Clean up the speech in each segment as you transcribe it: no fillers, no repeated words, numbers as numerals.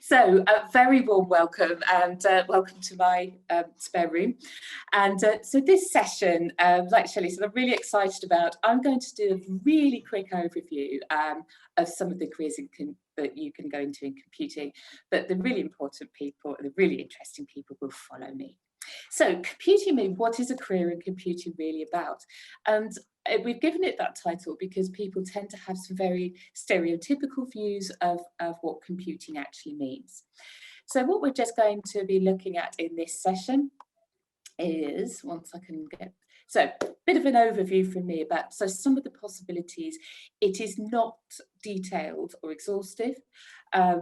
So a very warm welcome and welcome to my spare room. And so this session, like Shelley said, I'm really excited about. I'm going to do a really quick overview of some of the careers that you can go into in computing, but the really important people and the really interesting people will follow me. So computing, what is a career in computing really about? And we've given it that title because people tend to have some very stereotypical views of what computing actually means. So what we're just going to be looking at in this session is, once I can get, so a bit of an overview from me about, so some of the possibilities. It is not detailed or exhaustive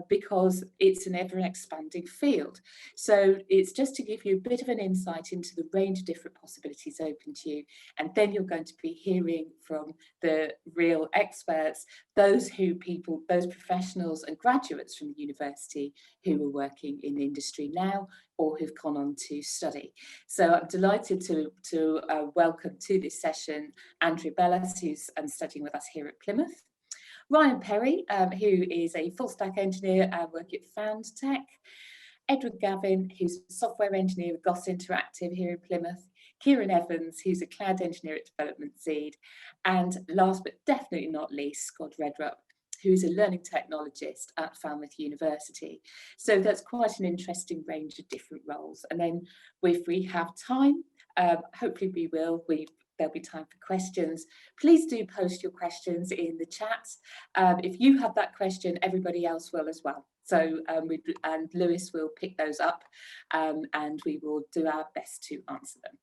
because it's an ever expanding field. So it's just to give you a bit of an insight into the range of different possibilities open to you. And then you're going to be hearing from the real experts, those professionals and graduates from the university who are working in industry now or who've gone on to study. So I'm delighted to welcome to this session Andrea Bellas, who's studying with us here at Plymouth. Ryan Perry, who is a full stack engineer working at FoundTech. Edward Gavin, who's a software engineer with Goss Interactive here in Plymouth. Kieran Evans, who's a cloud engineer at Development Seed. And last but definitely not least, Scott Redrup, who's a learning technologist at Plymouth University. So that's quite an interesting range of different roles. And then if we have time, hopefully we will, there'll be time for questions. Please do post your questions in the chat. If you have that question, everybody else will as well. So and Lewis will pick those up and we will do our best to answer them.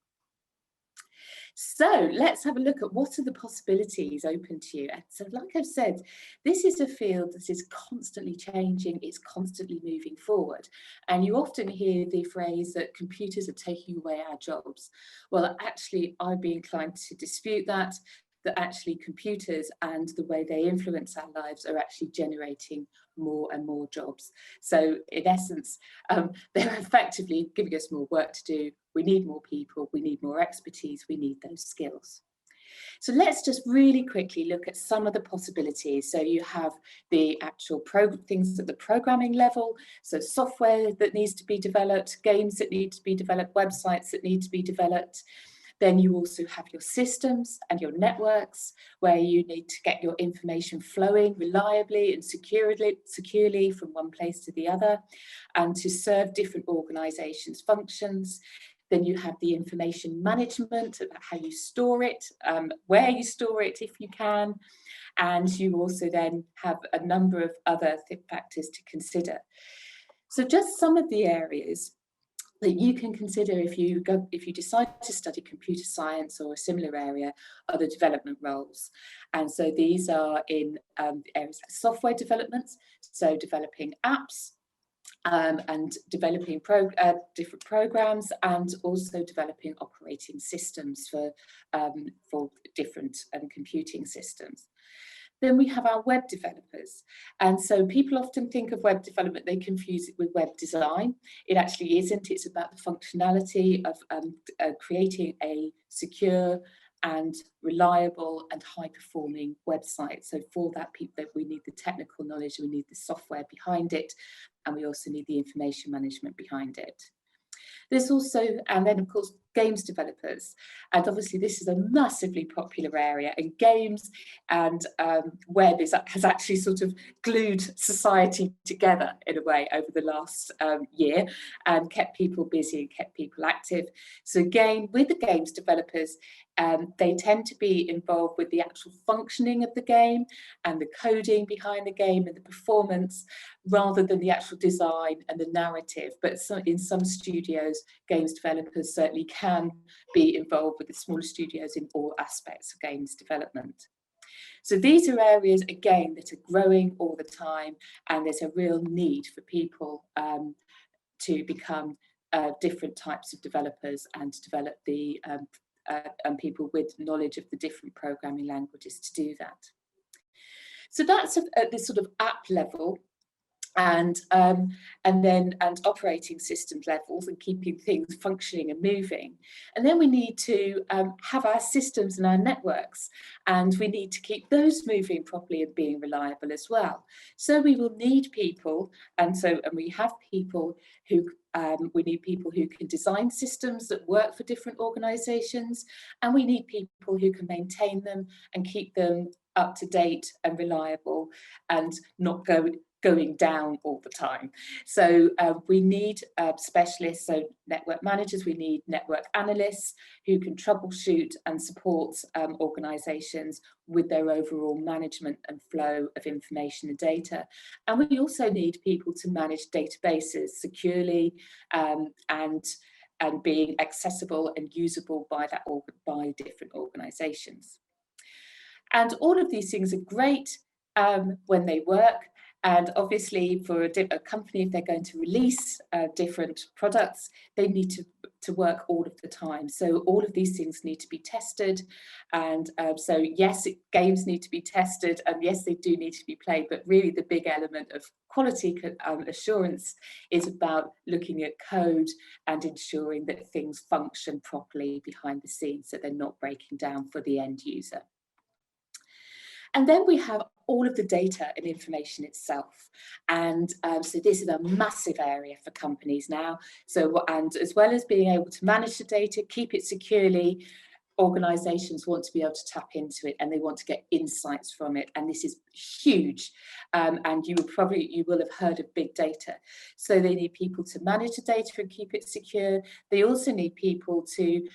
So let's have a look at what are the possibilities open to you. And so like I've said, this is a field that is constantly changing, it's constantly moving forward. And you often hear the phrase that computers are taking away our jobs. Well, actually, I'd be inclined to dispute that actually computers and the way they influence our lives are actually generating more and more jobs. So in essence, they're effectively giving us more work to do. We need more people, we need more expertise, we need those skills. So let's just really quickly look at some of the possibilities. So you have the actual things at the programming level, so software that needs to be developed, games that need to be developed, websites that need to be developed. Then you also have your systems and your networks where you need to get your information flowing reliably and securely from one place to the other and to serve different organisations' functions. Then you have the information management, about how you store it, where you store it if you can. And you also then have a number of other factors to consider. So just some of the areas that you can consider if you decide to study computer science or a similar area are the development roles. And so these are in areas like software development, so developing apps and developing different programs and also developing operating systems for different computing systems. Then we have our web developers. And so people often think of web development, they confuse it with web design. It actually isn't. It's about the functionality of creating a secure and reliable and high-performing website. So for that, we need the technical knowledge, we need the software behind it, and we also need the information management behind it. There's also, and then of course, games developers. And obviously this is a massively popular area, and games and web has actually sort of glued society together in a way over the last year and kept people busy and kept people active. So again, with the games developers, they tend to be involved with the actual functioning of the game and the coding behind the game and the performance rather than the actual design and the narrative. But in some studios, games developers certainly can be involved with the smaller studios in all aspects of games development. So these are areas, again, that are growing all the time, and there's a real need for people to become different types of developers and to develop the and people with knowledge of the different programming languages to do that. So that's at this sort of app level. and operating systems levels, and keeping things functioning and moving. And then we need to have our systems and our networks, and we need to keep those moving properly and being reliable as well. So we will need people, and we have people who we need people who can design systems that work for different organisations, and we need people who can maintain them and keep them up to date and reliable and not going down all the time. So we need specialists, so network managers, we need network analysts who can troubleshoot and support organisations with their overall management and flow of information and data. And we also need people to manage databases securely and being accessible and usable by different organisations. And all of these things are great when they work. And obviously for a company, if they're going to release different products, they need to work all of the time. So all of these things need to be tested. And so yes, games need to be tested, and yes, they do need to be played, but really the big element of quality assurance is about looking at code and ensuring that things function properly behind the scenes, so they're not breaking down for the end user. And then we have all of the data and information itself. And so this is a massive area for companies now. So, and as well as being able to manage the data, keep it securely, organisations want to be able to tap into it, and they want to get insights from it. And this is huge. And you will have heard of big data. So they need people to manage the data and keep it secure. They also need people to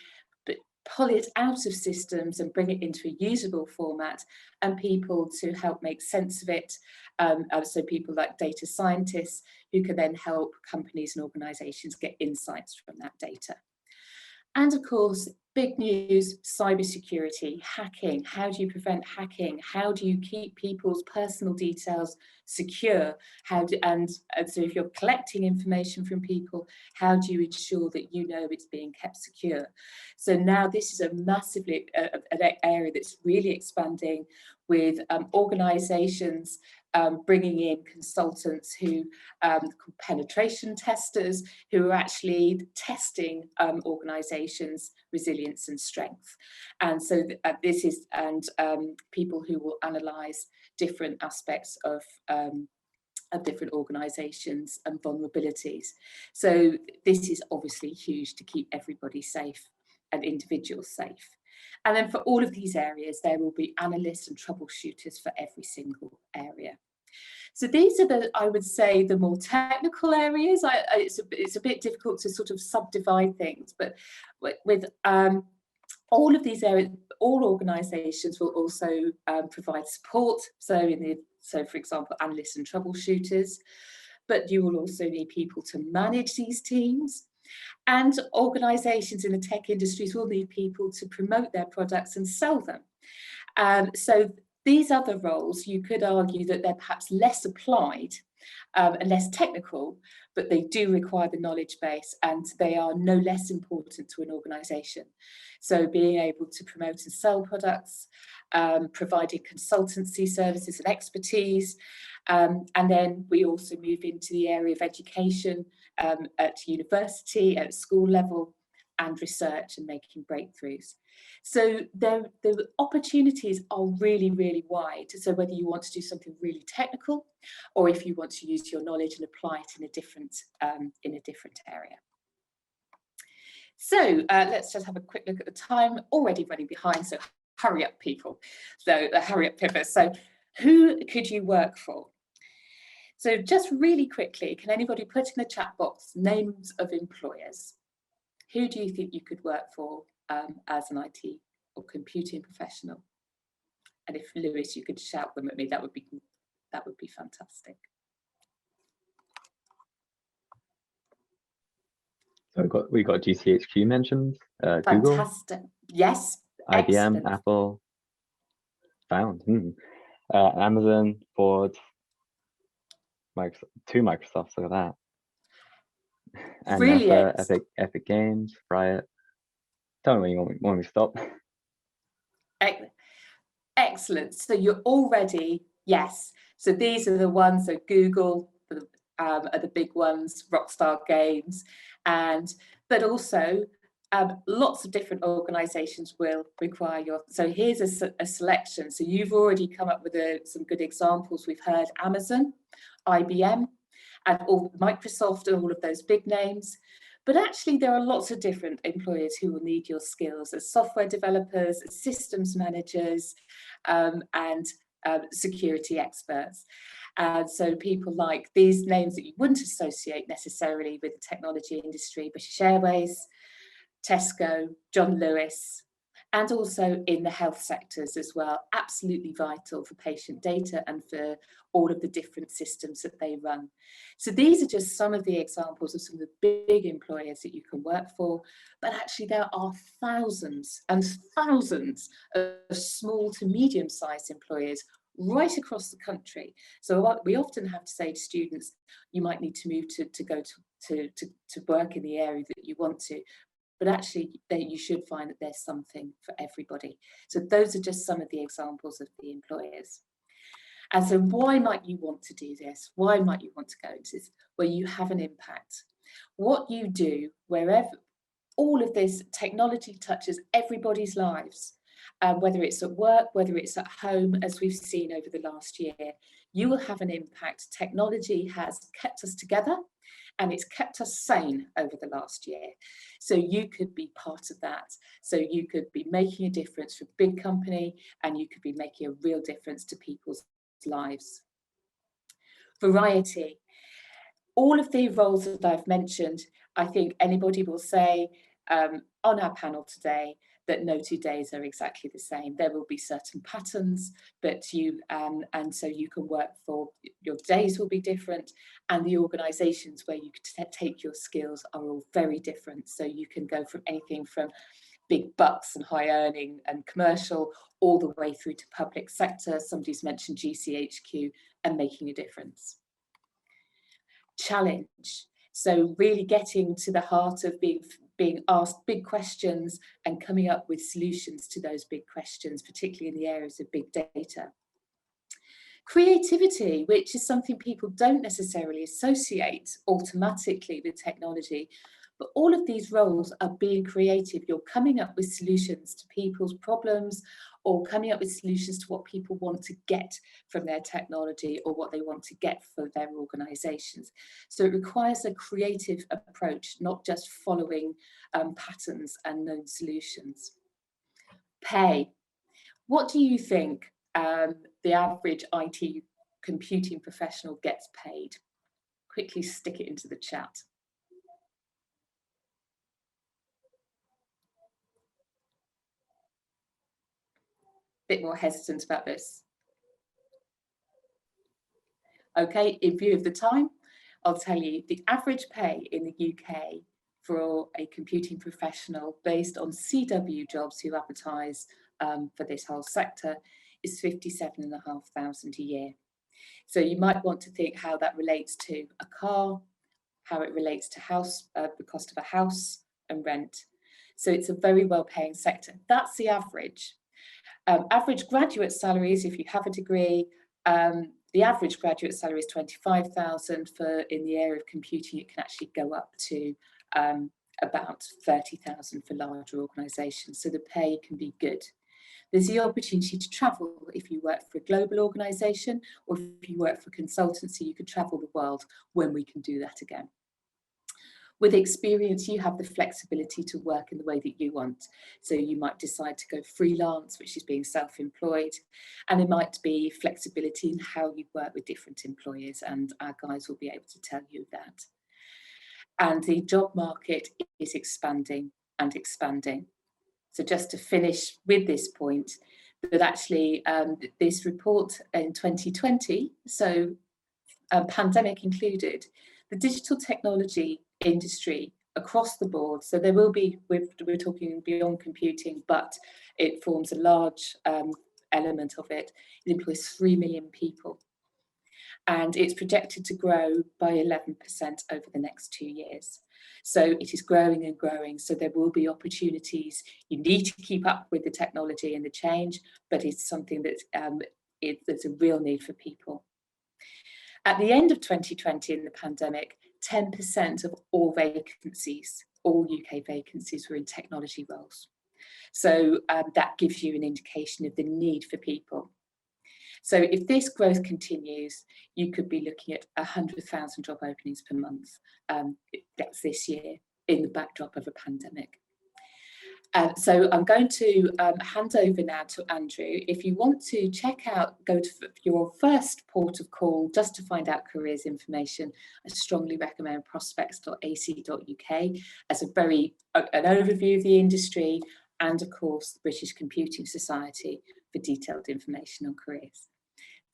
pull it out of systems and bring it into a usable format, and people to help make sense of it. So people like data scientists who can then help companies and organisations get insights from that data. And of course, big news, cybersecurity, hacking. How do you prevent hacking? How do you keep people's personal details secure? And so if you're collecting information from people, how do you ensure that you know it's being kept secure? So now this is a massively an area that's really expanding, with organisations bringing in consultants who penetration testers, who are actually testing organisations' resilience and strength. And so this is, and people who will analyse different aspects of different organisations and vulnerabilities. So this is obviously huge to keep everybody safe and individuals safe. And then for all of these areas, there will be analysts and troubleshooters for every single area. So these are I would say, the more technical areas. It's a bit difficult to sort of subdivide things, but with all of these areas, all organisations will also provide support. So for example, analysts and troubleshooters, but you will also need people to manage these teams. And organisations in the tech industries will need people to promote their products and sell them. So these other roles, you could argue that they're perhaps less applied and less technical, but they do require the knowledge base, and they are no less important to an organisation. So being able to promote and sell products, providing consultancy services and expertise, and then we also move into the area of education at university, at school level, and research and making breakthroughs. So the opportunities are really, really wide. So whether you want to do something really technical, or if you want to use your knowledge and apply it in a different area. So let's just have a quick look at the time. Already running behind, so hurry up, people. So hurry up, Pippa. So who could you work for? So just really quickly, can anybody put in the chat box names of employers? Who do you think you could work for as an IT or computing professional? And if Lewis, you could shout them at me, that would be fantastic. So we got GCHQ mentioned. Fantastic. Google, yes. IBM, Excellent. Apple, found. Amazon, Ford, Microsoft, 2 Microsofts. Look at that. And Brilliant. Epic Games, Riot. Tell me when you want me to stop. Excellent. So you're already, yes. So these are the ones, so Google, are the big ones, Rockstar Games, but also lots of different organisations will require your. So here's a selection. So you've already come up with some good examples. We've heard Amazon, IBM, and Microsoft, and all of those big names. But actually, there are lots of different employers who will need your skills as software developers, as systems managers, and security experts. And so people like these names that you wouldn't associate necessarily with the technology industry, British Airways, Tesco, John Lewis, and also in the health sectors as well, absolutely vital for patient data and for all of the different systems that they run. So these are just some of the examples of some of the big employers that you can work for, but actually there are thousands and thousands of small to medium-sized employers right across the country. So we often have to say to students, you might need to move to go to work in the area that you want to, but actually you should find that there's something for everybody. So those are just some of the examples of the employers. And so why might you want to do this? Why might you want to go into this? Where you have an impact. What you do, wherever all of this technology touches everybody's lives, whether it's at work, whether it's at home, as we've seen over the last year, you will have an impact. Technology has kept us together and it's kept us sane over the last year. So you could be part of that. So you could be making a difference for a big company, and you could be making a real difference to people's lives. Variety. All of the roles that I've mentioned, I think anybody will say on our panel today that no 2 days are exactly the same. There will be certain patterns, but and so you can work for, your days will be different, and the organisations where you could take your skills are all very different. So you can go from anything from big bucks and high earning and commercial all the way through to public sector. Somebody's mentioned GCHQ and making a difference. Challenge. So really getting to the heart of being asked big questions and coming up with solutions to those big questions, particularly in the areas of big data. Creativity, which is something people don't necessarily associate automatically with technology, but all of these roles are being creative. You're coming up with solutions to people's problems, or coming up with solutions to what people want to get from their technology or what they want to get for their organisations. So it requires a creative approach, not just following patterns and known solutions. Pay. What do you think the average IT computing professional gets paid? Quickly stick it into the chat. Bit more hesitant about this. Okay, in view of the time, I'll tell you the average pay in the UK for a computing professional based on CW jobs who advertise for this whole sector is £57,500 a year. So you might want to think how that relates to a car, how it relates to the cost of a house and rent. So it's a very well-paying sector. That's the average. Average graduate salaries, if you have a degree, the average graduate salary is 25,000. For in the area of computing, it can actually go up to about 30,000 for larger organisations. So the pay can be good. There's the opportunity to travel if you work for a global organisation, or if you work for consultancy, you could travel the world when we can do that again. With experience, you have the flexibility to work in the way that you want. So you might decide to go freelance, which is being self-employed, and there might be flexibility in how you work with different employers, and our guys will be able to tell you that. And the job market is expanding and expanding. So just to finish with this point, that actually this report in 2020, so pandemic included, the digital technology industry across the board, so there will be, we're talking beyond computing, but it forms a large element of it. It employs 3 million people, and it's projected to grow by 11% over the next 2 years. So it is growing and growing, so there will be opportunities. You need to keep up with the technology and the change, but it's something that there's a real need for people. At the end of 2020 in the pandemic, 10% of all vacancies, all UK vacancies, were in technology roles. So that gives you an indication of the need for people. So if this growth continues, you could be looking at 100,000 job openings per month. That's this year in the backdrop of a pandemic. So I'm going to hand over now to Andrew. If you want to check out, go to your first port of call just to find out careers information, I strongly recommend prospects.ac.uk as an overview of the industry, and of course the British Computing Society for detailed information on careers.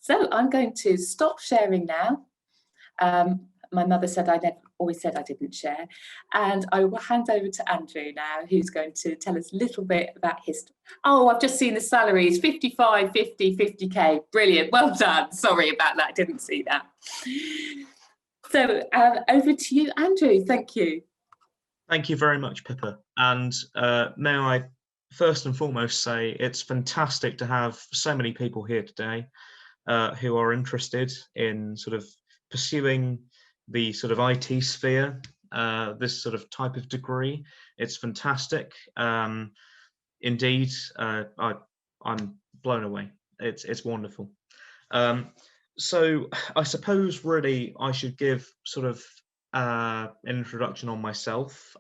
So I'm going to stop sharing now. My mother said always said I didn't share, and I will hand over to Andrew now, who's going to tell us a little bit about history. Oh, I've just seen the salaries, 55, 50, 50k, brilliant, well done. Sorry about that, I didn't see that. So over to you, Andrew, thank you. Thank you very much, Pippa, and may I first and foremost say it's fantastic to have so many people here today who are interested in sort of pursuing the sort of IT sphere, this sort of type of degree. It's fantastic. Indeed, I'm blown away. It's wonderful. So I suppose really I should give sort of an introduction on myself.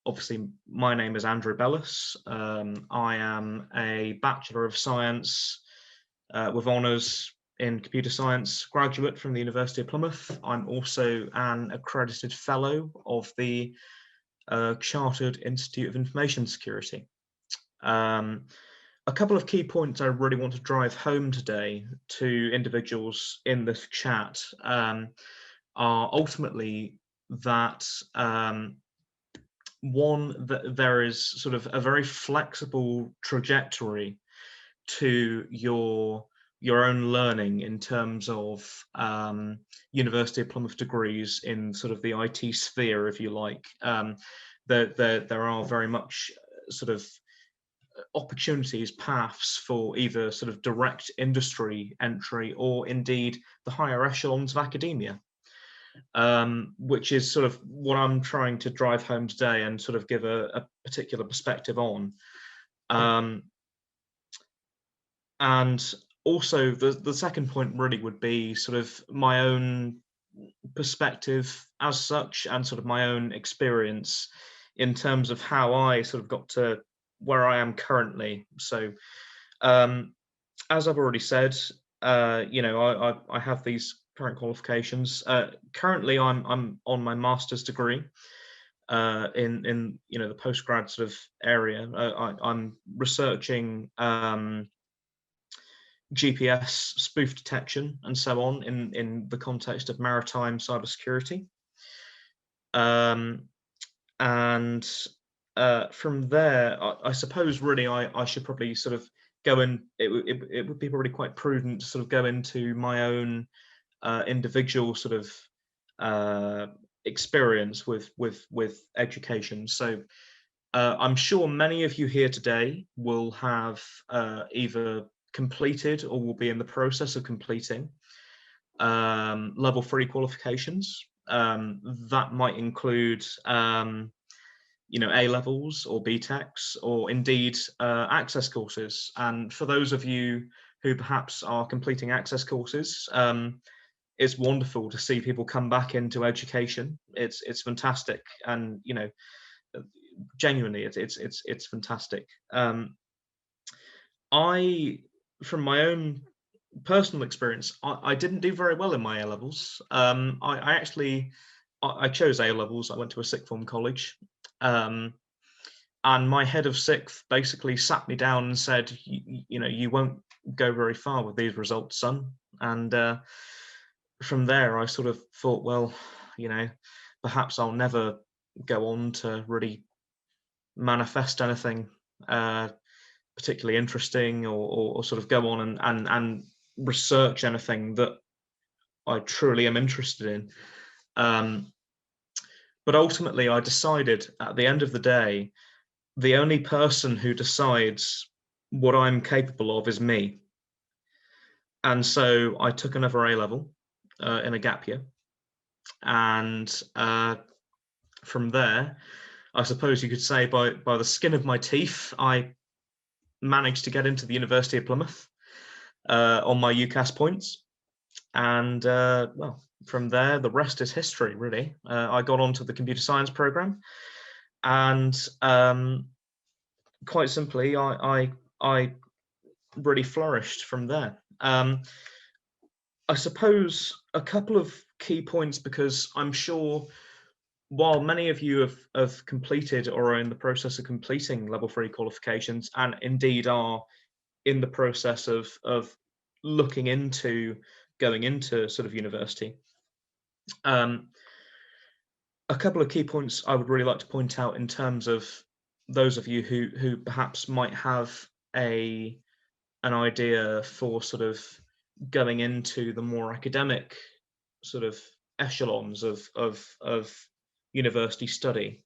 Obviously, my name is Andrew Bellis. I am a Bachelor of Science with honours in computer science graduate from the University of Plymouth. I'm also an accredited fellow of the Chartered Institute of Information Security. A couple of key points I really want to drive home today to individuals in this chat are ultimately that one, that there is sort of a very flexible trajectory to your own learning in terms of University of Plymouth degrees in sort of the IT sphere, if you like. There are very much sort of opportunities, paths for either sort of direct industry entry or indeed the higher echelons of academia, which is sort of what I'm trying to drive home today and sort of give a particular perspective on. And also the second point really would be sort of my own perspective as such, and sort of my own experience in terms of how I sort of got to where I am currently. So as I've already said, you know, I have these current qualifications. Currently I'm on my master's degree in you know, the postgrad sort of area. I'm researching GPS spoof detection and so on in the context of maritime cybersecurity. And from there, I suppose really I should probably sort of go in. It would be probably quite prudent to sort of go into my own individual sort of experience with education. So I'm sure many of you here today will have either completed or will be in the process of completing level 3 qualifications. That might include you know, A levels or BTECs, or indeed access courses. And for those of you who perhaps are completing access courses, it's wonderful to see people come back into education. It's fantastic, and you know, genuinely it's fantastic. From my own personal experience, I didn't do very well in my A levels. I chose A levels. I went to a sixth form college, and my head of sixth basically sat me down and said, you know, you won't go very far with these results, son. And from there, I sort of thought, well, you know, perhaps I'll never go on to really manifest anything particularly interesting, or sort of go on and research anything that I truly am interested in. But ultimately, I decided at the end of the day, the only person who decides what I'm capable of is me. And so I took another A level. in a gap year, and from there, I suppose you could say by the skin of my teeth, I managed to get into the University of Plymouth on my UCAS points, and well, from there the rest is history, really. I got onto the computer science program, and quite simply, I really flourished from there. I suppose a couple of key points, because I'm sure while many of you have completed or are in the process of completing level 3 qualifications, and indeed are in the process of looking into going into sort of university, a couple of key points I would really like to point out in terms of those of you who perhaps might have an idea for sort of going into the more academic sort of echelons of university study.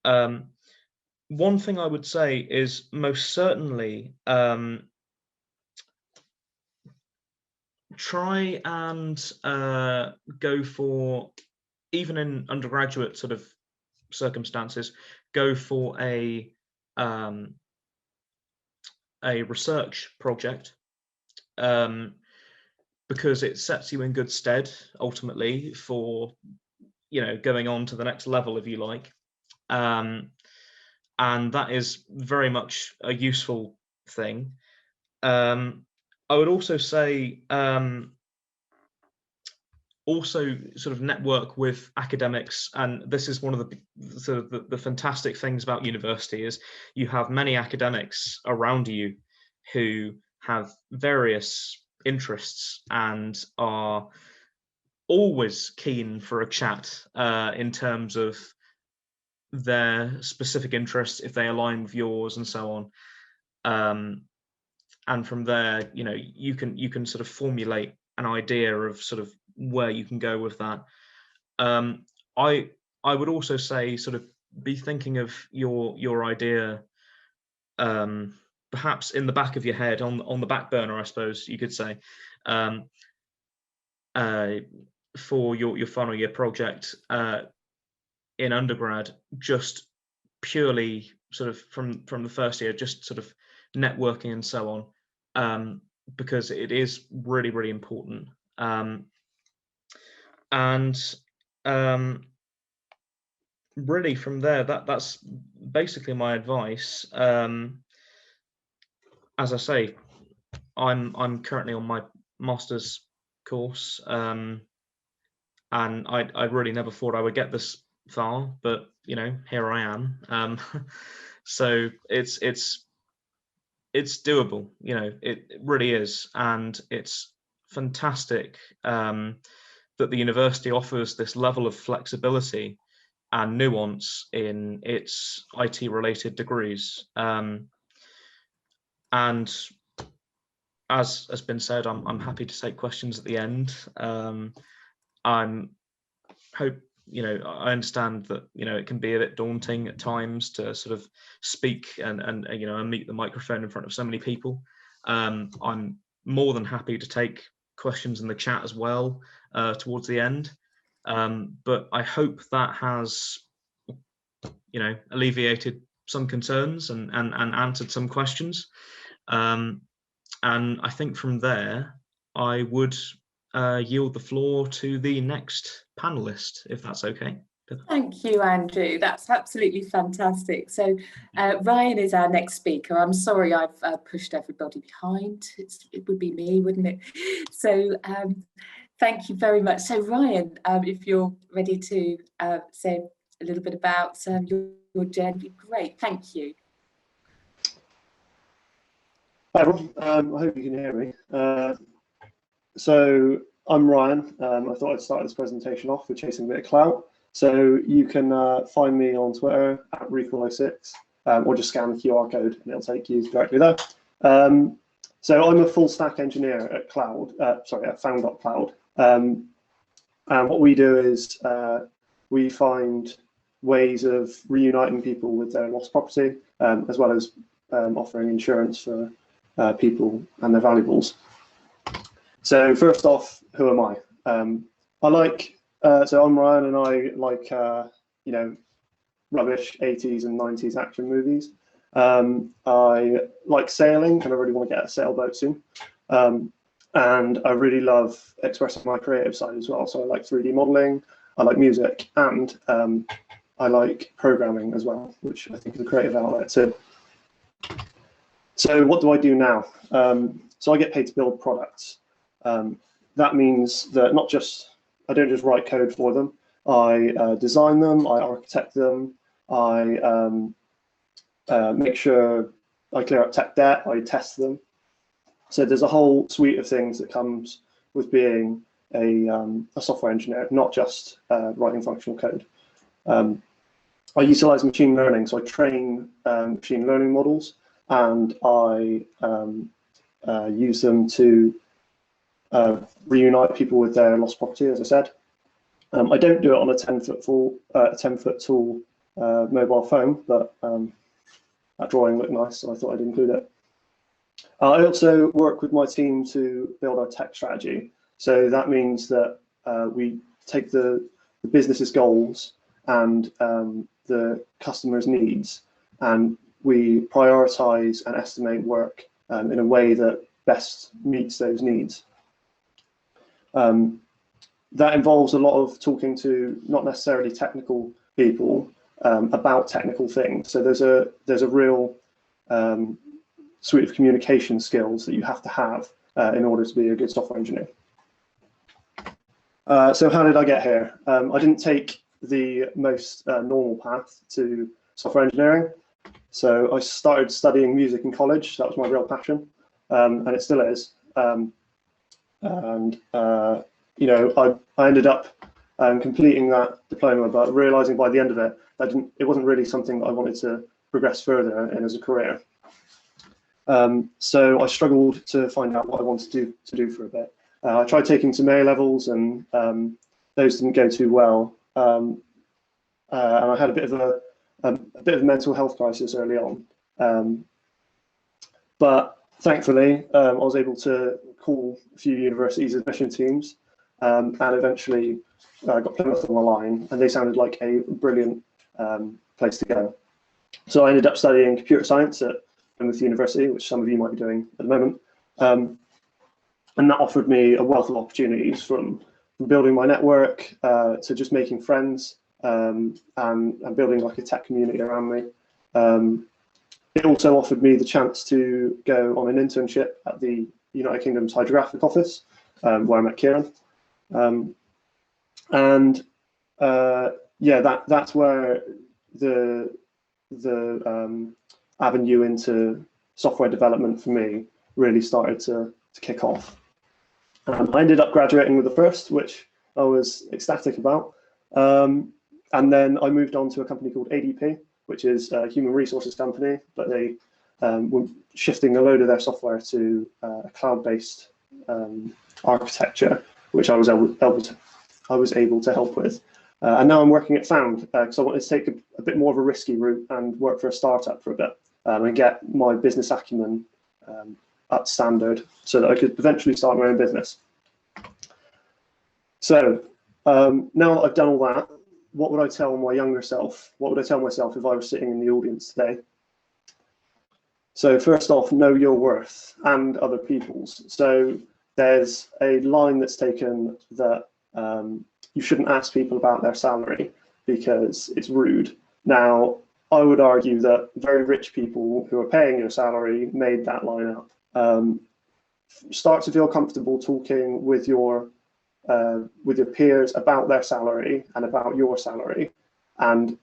One thing I would say is most certainly try and go for, even in undergraduate sort of circumstances, go for a research project, because it sets you in good stead ultimately for, you know, going on to the next level, if you like, and that is very much a useful thing. I would also say also sort of network with academics, and this is one of the sort of the fantastic things about university, is you have many academics around you who have various interests and are always keen for a chat in terms of their specific interests, if they align with yours, and so on. And from there, you know, you can sort of formulate an idea of sort of where you can go with that. I would also say sort of be thinking of your idea perhaps in the back of your head, on the back burner, I suppose you could say, for your final year project in undergrad, just purely sort of from the first year, just sort of networking and so on, because it is really, really important. And really from there, that's basically my advice. As I say, I'm currently on my master's course, and I really never thought I would get this far, but you know, here I am. So it's doable, you know, it really is, and it's fantastic that the university offers this level of flexibility and nuance in its IT related degrees. And as has been said, I'm happy to take questions at the end. I understand that, you know, it can be a bit daunting at times to sort of speak and you know, and meet the microphone in front of so many people. I'm more than happy to take questions in the chat as well towards the end. But I hope that has, you know, alleviated some concerns and answered some questions. And I think from there, I would yield the floor to the next panelist, if that's okay. Thank you, Andrew. That's absolutely fantastic. So Ryan is our next speaker. I'm sorry I've pushed everybody behind. It would be me, wouldn't it? So thank you very much. So Ryan, if you're ready to say a little bit about your journey, great. Thank you. Hi everyone, I hope you can hear me. So I'm Ryan. I thought I'd start this presentation off with chasing a bit of clout. So you can find me on Twitter at Recall06, or just scan the QR code and it'll take you directly there. So I'm a full stack engineer at Found.Cloud. And what we do is we find ways of reuniting people with their lost property, as well as offering insurance for people and their valuables. So first off, who am I? I like, so I'm Ryan, and I like, you know, rubbish 80s and 90s action movies. I like sailing, and I really want to get a sailboat soon. And I really love expressing my creative side as well. So I like 3D modeling, I like music, and I like programming as well, which I think is a creative outlet too. So what do I do now? So I get paid to build products. That means that I don't just write code for them. I design them, I architect them, I make sure I clear up tech debt, I test them. So there's a whole suite of things that comes with being a software engineer, not just writing functional code. I utilize machine learning, so I train machine learning models, and I use them to reunite people with their lost property, as I said. I don't do it on a 10-foot tall mobile phone, but that drawing looked nice, so I thought I'd include it. I also work with my team to build our tech strategy. So that means that we take the business's goals and the customer's needs, and we prioritize and estimate work in a way that best meets those needs. That involves a lot of talking to not necessarily technical people about technical things. So there's a real suite of communication skills that you have to have in order to be a good software engineer. So how did I get here? I didn't take the most normal path to software engineering. So I started studying music in college. That was my real passion, and it still is. You know, I ended up completing that diploma, but realizing by the end of it, it wasn't really something that I wanted to progress further in as a career. So I struggled to find out what I wanted to do for a bit. I tried taking some A levels, and those didn't go too well. And I had a bit of a mental health crisis early on. But thankfully, I was able to call a few universities' admission teams, and eventually got Plymouth on the line, and they sounded like a brilliant place to go. So I ended up studying computer science at Plymouth University, which some of you might be doing at the moment. And that offered me a wealth of opportunities, from building my network to just making friends and building like a tech community around me. It also offered me the chance to go on an internship at the United Kingdom's Hydrographic Office, where I met Kieran. Yeah, that's where the avenue into software development for me really started to kick off. I ended up graduating with a first, which I was ecstatic about. And then I moved on to a company called ADP, which is a human resources company, but they were shifting a load of their software to a cloud-based architecture, which I was able to help with. And now I'm working at Found, because I wanted to take a bit more of a risky route and work for a startup for a bit, and get my business acumen up standard so that I could eventually start my own business. So now that I've done all that, what would I tell my younger self? What would I tell myself if I was sitting in the audience today? So first off, know your worth and other people's. So there's a line that's taken that you shouldn't ask people about their salary because it's rude. Now, I would argue that very rich people who are paying your salary made that line up. Start to feel comfortable talking with your peers about their salary and about your salary, and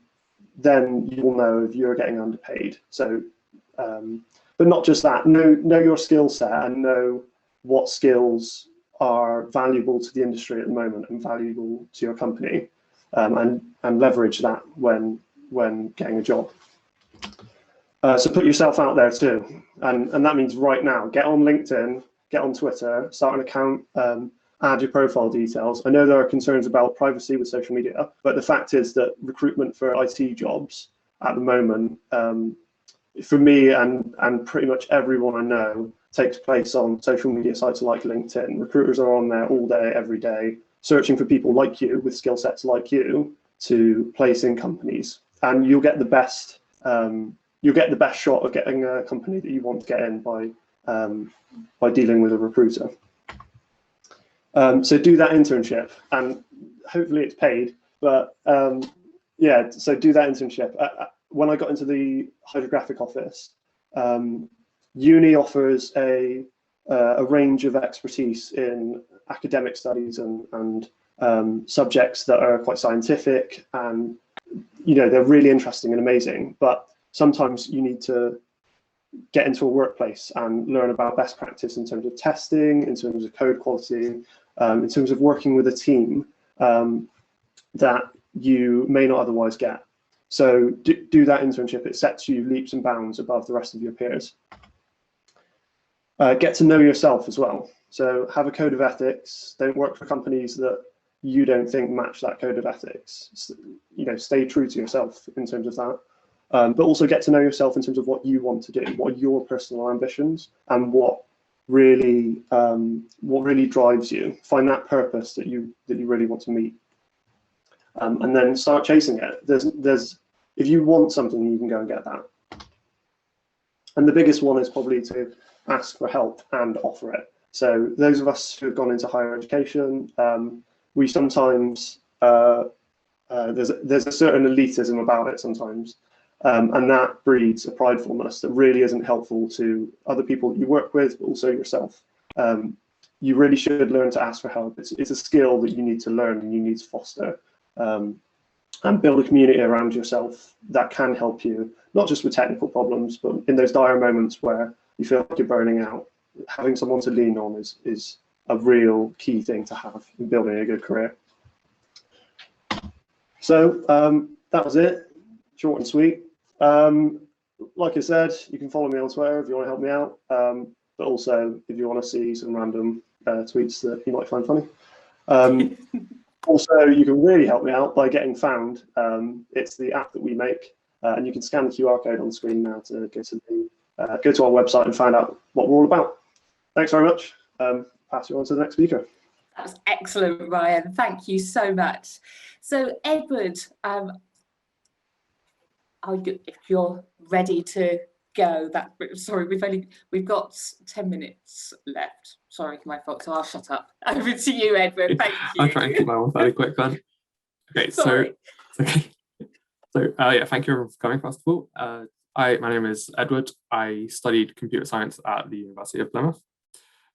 then you will know if you're getting underpaid. So, but not just that. Know your skill set and know what skills are valuable to the industry at the moment and valuable to your company, and leverage that when getting a job. So put yourself out there too, and that means right now, get on LinkedIn, get on Twitter, start an account, add your profile details. I know there are concerns about privacy with social media, but the fact is that recruitment for IT jobs at the moment, for me and pretty much everyone I know, takes place on social media sites like LinkedIn. Recruiters are on there all day, every day, searching for people like you with skill sets like you to place in companies, and you'll get the best shot of getting a company that you want to get in by dealing with a recruiter. So do that internship, and hopefully it's paid. But yeah, so do that internship. When I got into the hydrographic office, uni offers a range of expertise in academic studies and subjects that are quite scientific, and they're really interesting and amazing. But sometimes you need to get into a workplace and learn about best practice in terms of testing, in terms of code quality, in terms of working with a team that you may not otherwise get. So do that internship. It sets you leaps and bounds above the rest of your peers. Get to know yourself as well. So have a code of ethics. Don't work for companies that you don't think match that code of ethics. Stay true to yourself in terms of that. But also get to know yourself in terms of what you want to do, what are your personal ambitions, and what really drives you. Find that purpose that you really want to meet, and then start chasing it. If you want something, you can go and get that. And the biggest one is probably to ask for help and offer it. So those of us who have gone into higher education, we sometimes there's a certain elitism about it sometimes. And that breeds a pridefulness that really isn't helpful to other people that you work with, but also yourself. You really should learn to ask for help. It's a skill that you need to learn and you need to foster, and build a community around yourself that can help you, not just with technical problems, but in those dire moments where you feel like you're burning out. Having someone to lean on is a real key thing to have in building a good career. So that was it, short and sweet. Like I said, you can follow me on Twitter if you want to help me out, but also if you want to see some random tweets that you might find funny. Also, you can really help me out by getting found. It's the app that we make, and you can scan the QR code on the screen now to go to our website and find out what we're all about. Thanks very much. Pass you on to the next speaker. That was excellent, Ryan. Thank you so much. So, Edward, if you're ready to go, sorry, we've got 10 minutes left. Sorry, my fault. So I'll shut up. Over to you, Edward. Thank you. I'll try and keep my one fairly quick then. Okay, Sorry. Yeah, thank you for coming first of all. My name is Edward. I studied computer science at the University of Plymouth.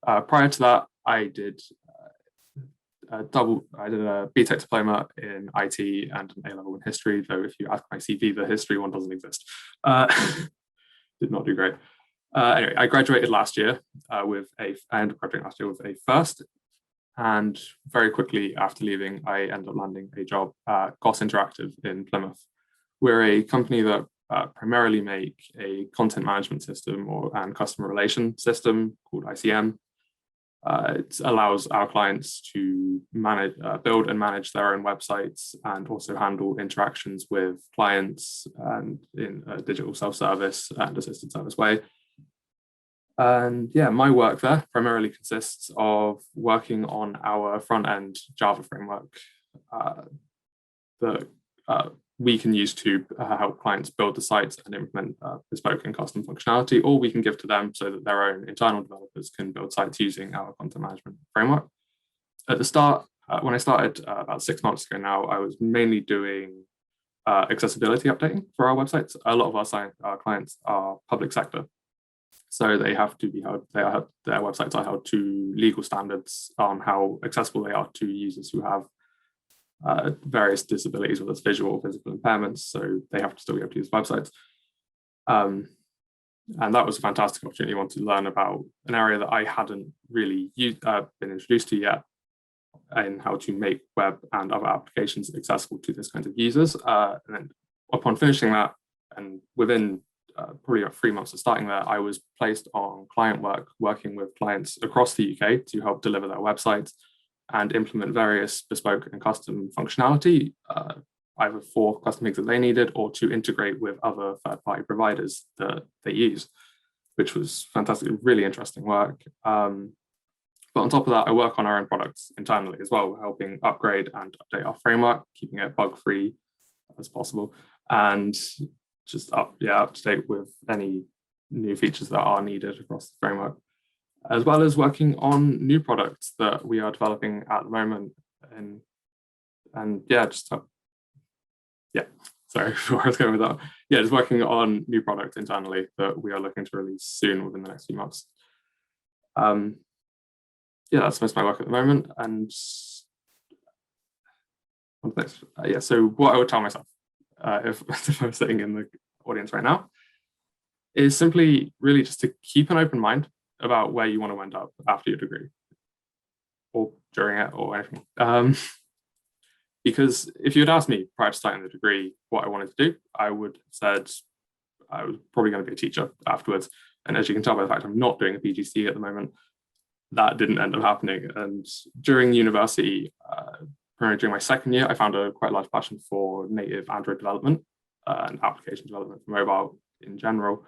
Prior to that, I did a BTEC diploma in IT and an A-level in history, though if you ask my CV, the history one doesn't exist. Did not do great. Anyway, I graduated last year with a first, and very quickly after leaving, I ended up landing a job at Goss Interactive in Plymouth. We're a company that primarily make a content management system and customer relation system called ICM. It allows our clients to build and manage their own websites and also handle interactions with clients and in a digital self-service and assisted service way. And yeah, my work there primarily consists of working on our front-end Java framework that we can use to help clients build the sites and implement bespoke and custom functionality, or we can give to them so that their own internal developers can build sites using our content management framework. At the start, when I started about 6 months ago now, I was mainly doing accessibility updating for our websites. A lot of our clients are public sector, so they have to be held, their websites are held to legal standards on how accessible they are to users who have various disabilities, whether it's visual or physical impairments, so they have to still be able to use websites. And that was a fantastic opportunity. I wanted to learn about an area that I hadn't really been introduced to yet, in how to make web and other applications accessible to this kind of users. And then upon finishing that, and within probably about 3 months of starting there, I was placed on client work, working with clients across the UK to help deliver their websites and implement various bespoke and custom functionality, either for custom things that they needed or to integrate with other third-party providers that they use, which was fantastic, really interesting work. But on top of that, I work on our own products internally as well, helping upgrade and update our framework, keeping it bug-free as possible, and just up to date with any new features that are needed across the framework, as well as working on new products that we are developing at the moment. Sorry, where I was going with that. Yeah, just working on new products internally that we are looking to release soon within the next few months. That's most of my work at the moment. And so what I would tell myself if I was sitting in the audience right now is simply really just to keep an open mind about where you want to end up after your degree or during it or anything. Because if you had asked me prior to starting the degree what I wanted to do, I would have said I was probably going to be a teacher afterwards. And as you can tell by the fact I'm not doing a PGCE at the moment, that didn't end up happening. And during university, during my second year, I found a quite large passion for native Android development and application development for mobile in general.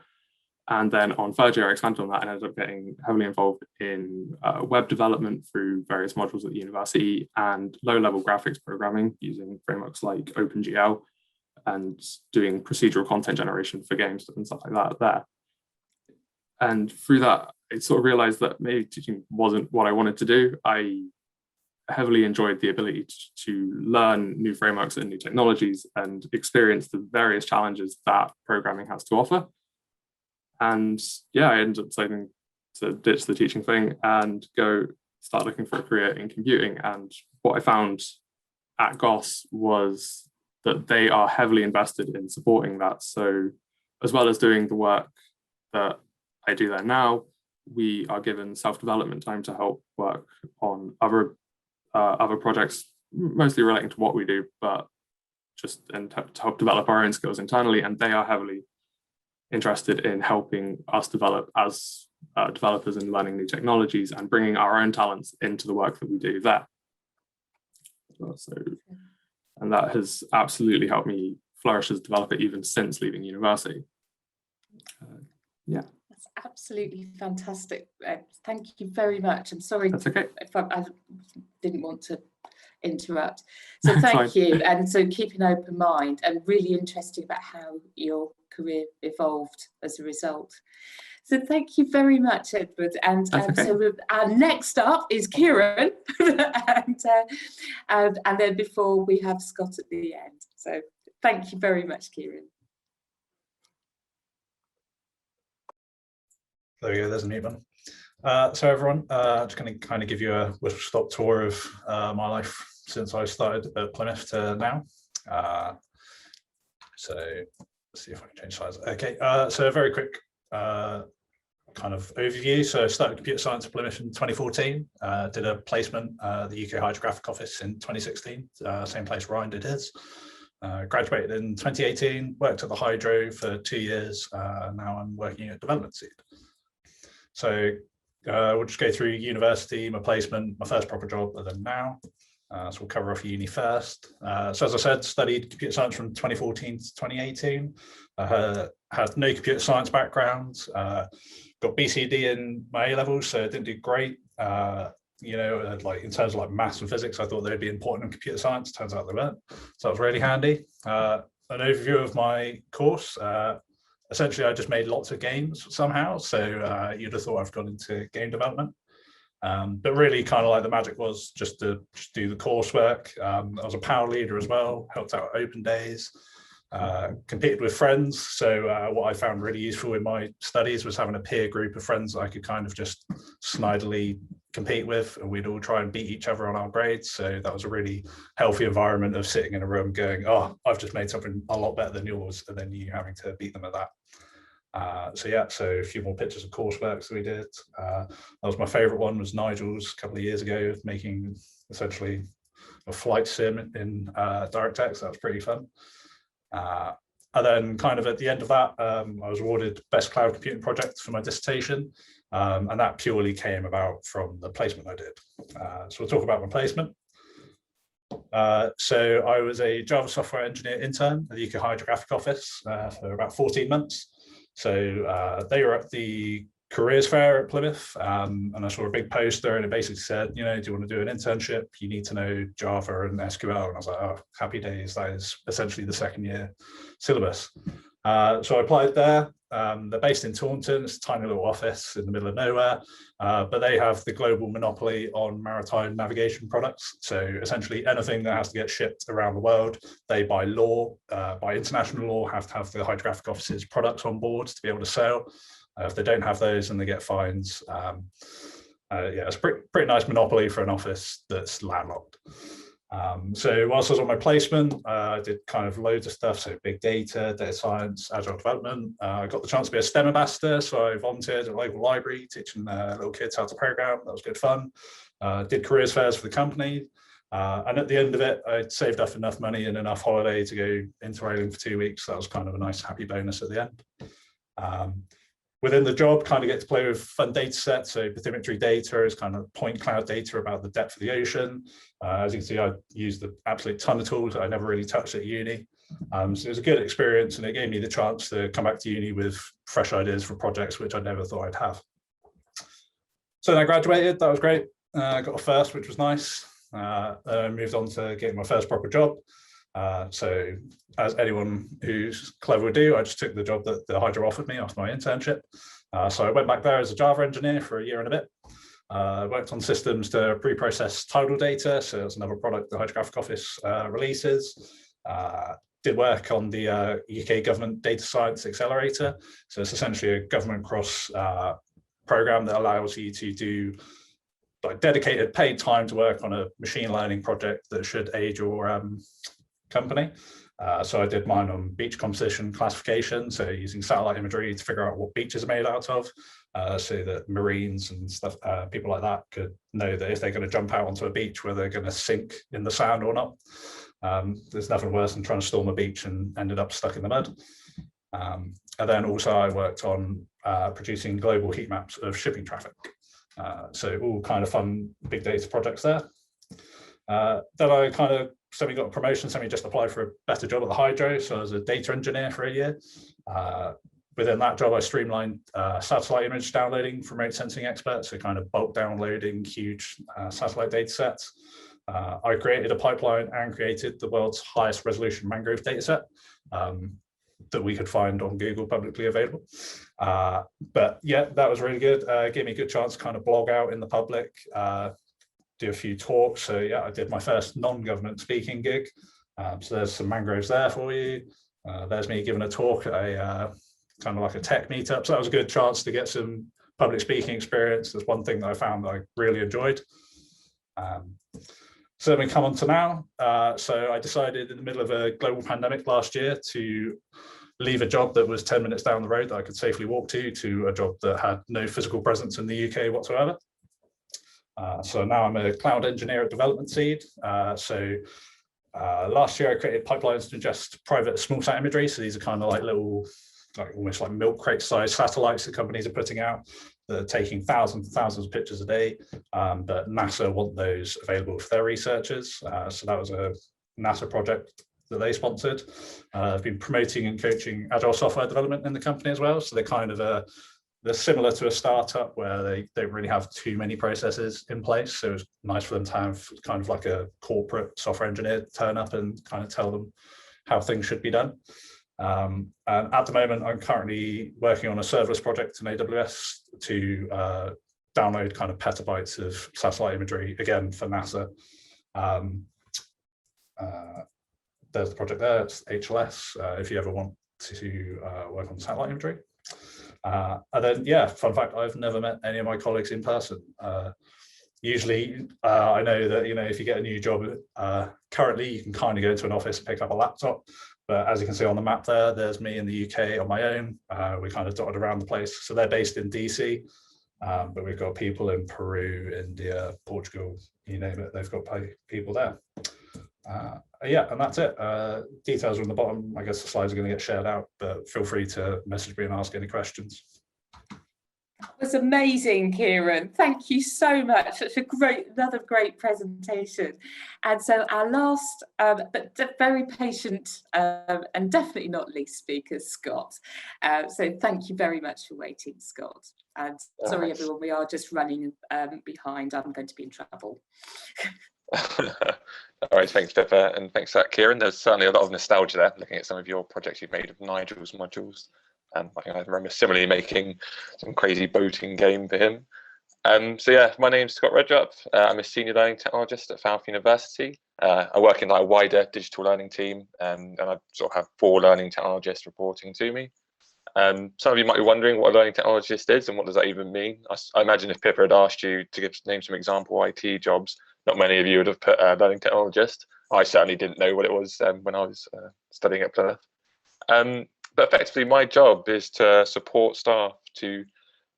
And then on third year, I expanded on that and ended up getting heavily involved in web development through various modules at the university and low-level graphics programming using frameworks like OpenGL and doing procedural content generation for games and stuff like that there. And through that, I sort of realized that maybe teaching wasn't what I wanted to do. I heavily enjoyed the ability to learn new frameworks and new technologies and experience the various challenges that programming has to offer. And I ended up deciding to ditch the teaching thing and go start looking for a career in computing. And what I found at GOS was that they are heavily invested in supporting that. So as well as doing the work that I do there now, we are given self-development time to help work on other projects, mostly relating to what we do, but just and to help develop our own skills internally. And they are heavily interested in helping us develop as developers and learning new technologies and bringing our own talents into the work that we do there. And that has absolutely helped me flourish as a developer even since leaving university. That's absolutely fantastic. Thank you very much. I'm sorry. That's okay. If I didn't want to interrupt. So thank you. And so keep an open mind, and really interesting about how your career evolved as a result. So thank you very much, Edward. And so our next up is Kieran, and then before we have Scott at the end. So thank you very much, Kieran. There we go, there's a new one. So everyone, just going to kind of give you a whistle-stop tour of my life since I started at Plymouth to now. So let's see if I can change slides. Okay, so a very quick kind of overview. So I started computer science at Plymouth in 2014, did a placement at the UK Hydrographic Office in 2016, same place Ryan did his. Graduated in 2018, worked at the Hydro for 2 years, now I'm working at Development Seed. So we'll just go through university, my placement, my first proper job, and then now. So we'll cover off uni first. So as I said, studied computer science from 2014 to 2018. Had no computer science background. Got BCD in my A levels, so I didn't do great. Like in terms of like maths and physics, I thought they'd be important in computer science. Turns out they weren't. So that was really handy. An overview of my course. Essentially, I just made lots of games somehow. So you'd have thought I've gone into game development. But really kind of like the magic was just to do the coursework. I was a power leader as well, helped out at open days, competed with friends. So what I found really useful in my studies was having a peer group of friends that I could kind of just snidely compete with, and we'd all try and beat each other on our grades. So that was a really healthy environment of sitting in a room going, oh, I've just made something a lot better than yours, and then you having to beat them at that. So a few more pictures of coursework that we did. That was my favorite one, was Nigel's a couple of years ago, making essentially a flight sim in DirectX. That was pretty fun. And then kind of at the end of that, I was awarded Best Cloud Computing Project for my dissertation. And that purely came about from the placement I did. So we'll talk about my placement. So I was a Java software engineer intern at the UK Hydrographic Office for about 14 months. So they were at the careers fair at Plymouth, and I saw a big poster, and it basically said, do you want to do an internship? You need to know Java and SQL. And I was like, oh, happy days. That is essentially the second year syllabus. So I applied there. They're based in Taunton. It's a tiny little office in the middle of nowhere, but they have the global monopoly on maritime navigation products. So essentially anything that has to get shipped around the world, they by law, by international law, have to have the hydrographic office's products on board to be able to sell. If they don't have those, then they get fines. It's a pretty nice monopoly for an office that's landlocked. So whilst I was on my placement, I did kind of loads of stuff, so big data science, agile development. I got the chance to be a STEM ambassador, so I volunteered at a local library teaching little kids how to program. That was good fun. Did careers fairs for the company. And at the end of it, I saved up enough money and enough holiday to go interrailing for 2 weeks. That was kind of a nice happy bonus at the end. Within the job, kind of get to play with fun data sets. So bathymetry data is kind of point cloud data about the depth of the ocean. As you can see, I used the absolute ton of tools that I never really touched at uni. So it was a good experience, and it gave me the chance to come back to uni with fresh ideas for projects, which I never thought I'd have. So then I graduated, that was great. I got a first, which was nice. I moved on to getting my first proper job. So as anyone who's clever would do, I just took the job that the Hydro offered me after my internship. So I went back there as a Java engineer for a year and a bit. Worked on systems to pre-process tidal data. So it's another product the Hydrographic Office releases. Did work on the UK government data science Accelerator. So it's essentially a government cross program that allows you to do like dedicated paid time to work on a machine learning project that should aid your company. So I did mine on beach composition classification, so using satellite imagery to figure out what beaches are made out of, so that Marines and stuff, people like that could know that if they're going to jump out onto a beach, whether they're going to sink in the sand or not. There's nothing worse than trying to storm a beach and ended up stuck in the mud. And then also I worked on producing global heat maps of shipping traffic. So all kind of fun big data projects there. Then I kind of got a promotion, just applied for a better job at the Hydro. So I was a data engineer for a year. Within that job, I streamlined satellite image downloading from remote sensing experts, so kind of bulk downloading huge satellite data sets. I created a pipeline and created the world's highest resolution mangrove data set that we could find on Google publicly available. But yeah, that was really good. Gave me a good chance to kind of blog out in the public, do a few talks. So yeah, I did my first non-government speaking gig. So there's some mangroves there for you. There's me giving a talk at a kind of like a tech meetup. So that was a good chance to get some public speaking experience. There's one thing that I found that I really enjoyed. So then we come on to now. So I decided in the middle of a global pandemic last year to leave a job that was 10 minutes down the road that I could safely walk to a job that had no physical presence in the UK whatsoever. So now I'm a cloud engineer at Development Seed. Last year I created pipelines to ingest private small sat imagery. So these are kind of like little, almost like milk crate sized satellites that companies are putting out that are taking thousands and thousands of pictures a day. But NASA want those available for their researchers. So that was a NASA project that they sponsored. I've been promoting and coaching agile software development in the company as well. So they're kind of they're similar to a startup where they don't really have too many processes in place. So it's nice for them to have kind of like a corporate software engineer turn up and kind of tell them how things should be done. And at the moment, I'm currently working on a serverless project in AWS to download kind of petabytes of satellite imagery, again, for NASA. There's the project there, it's HLS, if you ever want to work on satellite imagery. And then, yeah, fun fact, I've never met any of my colleagues in person. Usually, I know that, if you get a new job, currently you can kind of go to an office and pick up a laptop. But as you can see on the map there, there's me in the UK on my own. We kind of dotted around the place. So they're based in DC, but we've got people in Peru, India, Portugal, you name it, they've got people there. Yeah, and that's it. Details are on the bottom. I guess the slides are going to get shared out, but feel free to message me and ask any questions. It was amazing, Kieran. Thank you so much. Such another great presentation. And so our last, but very patient and definitely not least speaker, Scott. So thank you very much for waiting, Scott. And sorry, everyone, we are just running behind. I'm going to be in trouble. All right, thanks, Pippa, and thanks for that, Kieran. There's certainly a lot of nostalgia there, looking at some of your projects you've made of Nigel's modules. I remember similarly making some crazy boating game for him. So yeah, my name's Scott Redrup. I'm a senior learning technologist at Plymouth University. I work in a wider digital learning team, and I sort of have 4 learning technologists reporting to me. Some of you might be wondering what a learning technologist is and what does that even mean. I imagine if Pippa had asked you to name some example IT jobs, not many of you would have put learning technologist. I certainly didn't know what it was when I was studying at Plymouth. But effectively, my job is to support staff who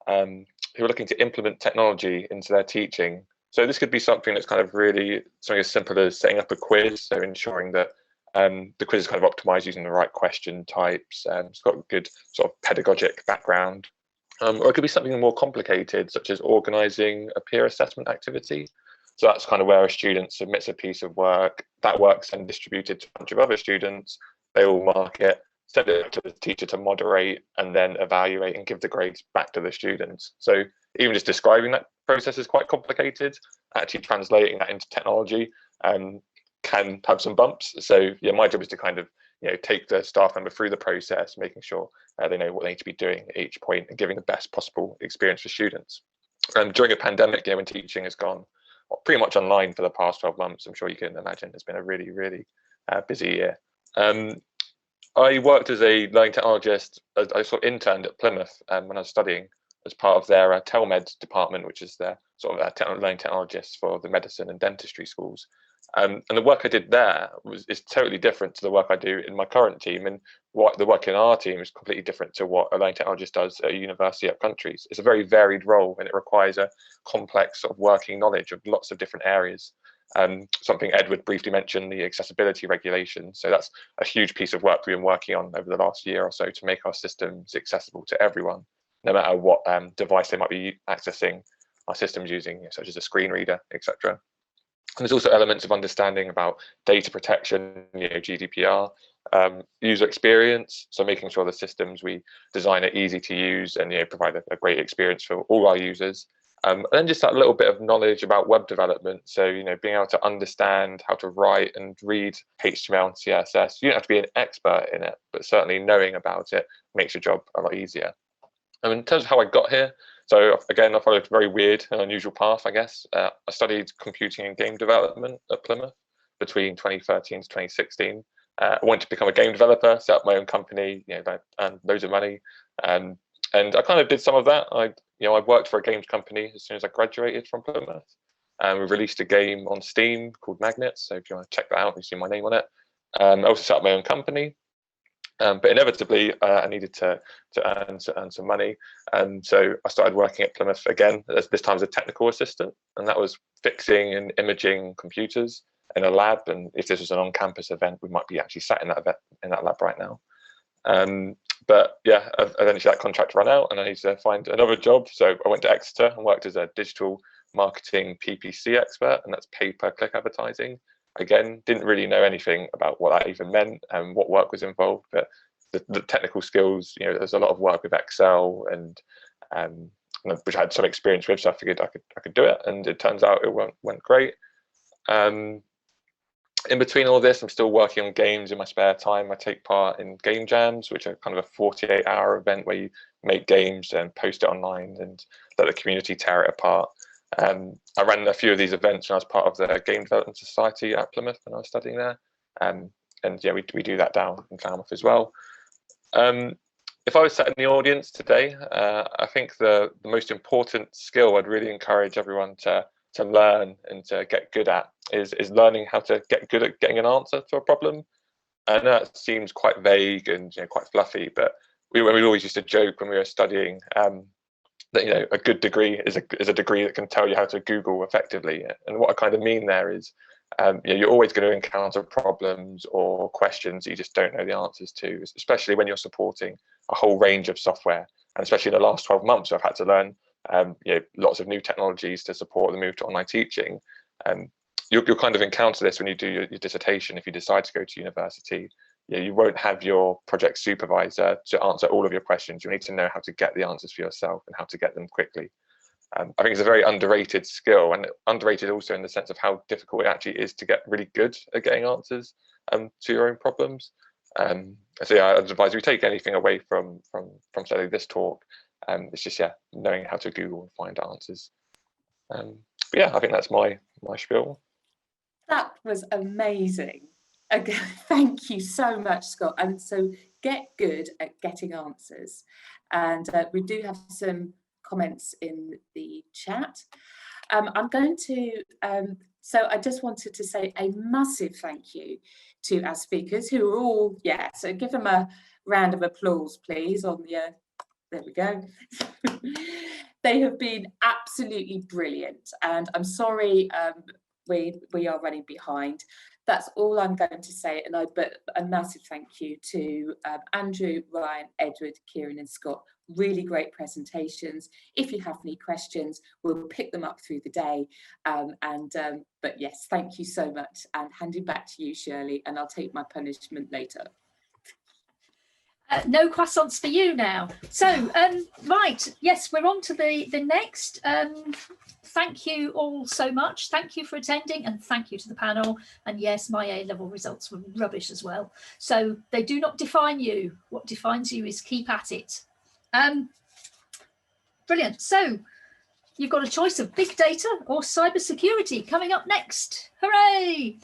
are looking to implement technology into their teaching. So this could be something that's kind of really something as simple as setting up a quiz, so ensuring that the quiz is kind of optimized using the right question types. It's got a good sort of pedagogic background. Or it could be something more complicated, such as organizing a peer assessment activity. So that's kind of where a student submits a piece of work, that work's then distributed to a bunch of other students, they all mark it, send it to the teacher to moderate, and then evaluate and give the grades back to the students. So even just describing that process is quite complicated. Actually translating that into technology can have some bumps. So yeah, my job is to kind of take the staff member through the process, making sure they know what they need to be doing at each point and giving the best possible experience for students. During a pandemic, when teaching has gone pretty much online for the past 12 months, I'm sure you can imagine it's been a really, really busy year. I worked as a learning technologist. I sort of interned at Plymouth when I was studying as part of their TELMED department, which is their sort of learning technologists for the medicine and dentistry schools. And the work I did there is totally different to the work I do in my current team. And the work in our team is completely different to what a learning technologist does at a university up countries. It's a very varied role, and it requires a complex sort of working knowledge of lots of different areas. Something Edward briefly mentioned, the accessibility regulation. So that's a huge piece of work we've been working on over the last year or so to make our systems accessible to everyone, no matter what device they might be accessing our systems using, such as a screen reader, etc. And there's also elements of understanding about data protection, GDPR, user experience. So making sure the systems we design are easy to use and provide a great experience for all our users. And then just that little bit of knowledge about web development. So, being able to understand how to write and read HTML and CSS. You don't have to be an expert in it, but certainly knowing about it makes your job a lot easier. And in terms of how I got here, so again, I followed a very weird and unusual path, I guess. I studied computing and game development at Plymouth between 2013 to 2016. I wanted to become a game developer, set up my own company, earn loads of money. And I kind of did some of that. I worked for a games company as soon as I graduated from Plymouth. We released a game on Steam called Magnets. So if you want to check that out, you see my name on it. I also set up my own company. But inevitably, I needed to earn some money. And so I started working at Plymouth again, this time as a technical assistant. And that was fixing and imaging computers in a lab. And if this was an on-campus event, we might be actually sat in that lab right now. But yeah, eventually that contract ran out and I needed to find another job. So I went to Exeter and worked as a digital marketing PPC expert, and that's pay-per-click advertising. Again, didn't really know anything about what that even meant and what work was involved, but the technical skills, there's a lot of work with Excel and which I had some experience with, so I figured I could do it, and it turns out it went great. In between all this, I'm still working on games in my spare time. I take part in game jams, which are kind of a 48-hour event where you make games and post it online and let the community tear it apart. I ran a few of these events when I was part of the Game Development Society at Plymouth when I was studying there. And yeah, we do that down in Falmouth as well. If I was sat in the audience today, I think the most important skill I'd really encourage everyone to learn and to get good at is learning how to get good at getting an answer to a problem. I know it seems quite vague and quite fluffy, but we always used to joke when we were studying that a good degree is a degree that can tell you how to Google effectively. And what I kind of mean there is you're always going to encounter problems or questions that you just don't know the answers to, especially when you're supporting a whole range of software And especially in the last 12 months, I've had to learn lots of new technologies to support the move to online teaching. You'll kind of encounter this when you do your dissertation. If you decide to go to university, you won't have your project supervisor to answer all of your questions. You need to know how to get the answers for yourself and how to get them quickly. I think it's a very underrated skill, and underrated also in the sense of how difficult it actually is to get really good at getting answers to your own problems. So yeah, I'd advise we take anything away from studying this talk. It's just knowing how to Google and find answers. But yeah, I think that's my spiel. That was amazing. Again, thank you so much, Scott. And so get good at getting answers. And we do have some comments in the chat. I'm going to, so I just wanted to say a massive thank you to our speakers who are all, so give them a round of applause, please, on the, there we go. They have been absolutely brilliant. And I'm sorry, we are running behind. That's all I'm going to say. But a massive thank you to Andrew, Ryan, Edward, Kieran and Scott. Really great presentations. If you have any questions, we'll pick them up through the day. But yes, thank you so much. And handing back to you, Shirley, and I'll take my punishment later. No croissants for you now. So, right, yes, we're on to the next. Thank you all so much. Thank you for attending, and thank you to the panel. And yes, my A-level results were rubbish as well. So they do not define you. What defines you is keep at it. Brilliant. So you've got a choice of big data or cybersecurity coming up next. Hooray!